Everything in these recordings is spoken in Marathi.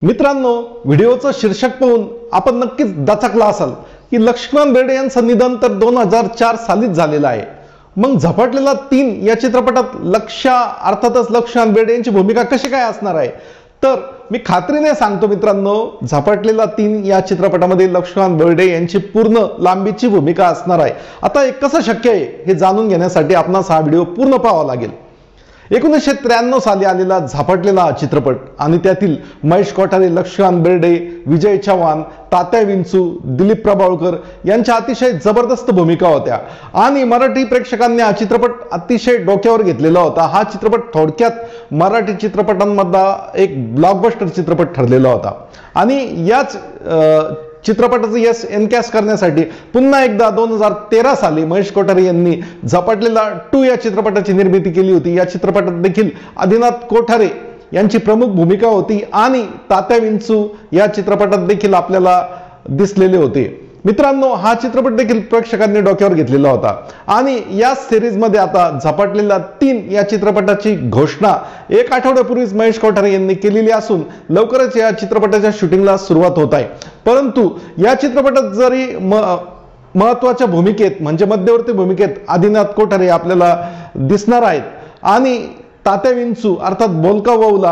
मित्रांनो, व्हिडिओचं शीर्षक पाहून आपण नक्कीच दचकला असाल की लक्ष्मण बेर्डे यांचं निधन तर 2004 सालीच झालेलं आहे। मग झपाटलेला 3 या चित्रपटात अर्थातच लक्ष्मण बेर्डे यांची भूमिका कशी काय असणार आहे, तर मी खात्रीने सांगतो मित्रांनो, झपाटलेला 3 या चित्रपटामध्ये लक्ष्मण बेर्डे यांची पूर्ण लांबीची भूमिका असणार आहे। आता हे कसं शक्य आहे हे जाणून घेण्यासाठी आपणास हा व्हिडिओ पूर्ण पाहावा लागेल। 1993 साली आलेला झपाटलेला चित्रपट आणि त्यातील महेश कोठारे, लक्ष्मण बेर्डे, विजय चव्हाण, तात्या विंचू, दिलीप प्रभावळकर यांच्या अतिशय जबरदस्त भूमिका होत्या आणि मराठी प्रेक्षकांनी हा चित्रपट अतिशय डोक्यावर घेतलेला होता। हा चित्रपट थोडक्यात मराठी चित्रपटांमधला एक ब्लॉकबस्टर चित्रपट ठरलेला होता आणि याच चित्रपटाचं यश एनकॅश करण्यासाठी पुन्हा एकदा 2013 साली महेश कोठारे यांनी झपाटलेला 2 या चित्रपटाची निर्मिती केली होती। या चित्रपटात देखील आदिनाथ कोठारे यांची प्रमुख भूमिका होती आणि तात्या विंचू या चित्रपटात देखील आपल्याला दिसलेले होते। मित्रांनो, हा चित्रपट देखील प्रेक्षकांनी डोक्यावर घेतलेला होता आणि या सिरीज मध्ये आता झपाटलेला 3 या चित्रपटाची घोषणा 1 आठवड्यापूर्वीच महेश कोठारे यांनी केलेली असून लवकरच या चित्रपटाच्या शूटिंगला सुरुवात होत आहे। परंतु या चित्रपटात जरी महत्त्वाच्या भूमिकेत म्हणजे मध्यवर्ती भूमिकेत आदिनाथ कोठारे आपल्याला दिसणार आहेत आणि तात्या विंचू अर्थात बोलका वौला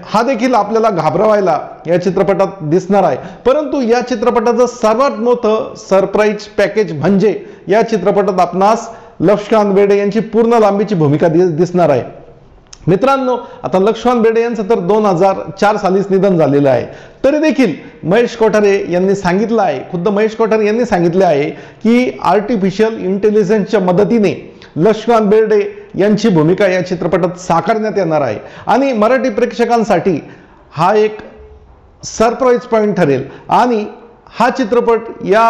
हा देखील आपल्याला घाबरवायला या चित्रपटात दिसणार आहे। परंतु या चित्रपटाचं सर्वात मोठं सरप्राईज पॅकेज म्हणजे या चित्रपटात आपणास लक्ष्मण बेर्डे यांची पूर्ण लांबीची भूमिका दिसणार आहे। मित्रांनो, आता लक्ष्मण बेर्डे यांचं तर 2004 सालीच निधन झालेलं आहे, तरी देखील महेश कोठारे यांनी सांगितलं आहे, खुद्द महेश कोठारे यांनी सांगितले आहे की आर्टिफिशियल इंटेलिजन्सच्या मदतीने लक्ष्मण बेर्डे यांची भूमिका या चित्रपटात साकारण्यात येणार आहे आणि मराठी प्रेक्षकांसाठी हा एक सरप्राईज पॉइंट ठरेल आणि हा चित्रपट या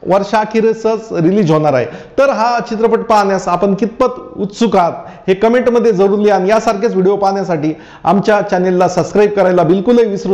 वर्षाअखेरीसच रिलीज होणार आहे। तर हा चित्रपट पाहण्यास आपण कितपत उत्सुक आहात हे कमेंटमध्ये जरूर लिहा आणि यासारखेच व्हिडिओ पाहण्यासाठी आमच्या चॅनेलला सबस्क्राईब करायला बिलकुलही विसरू नका।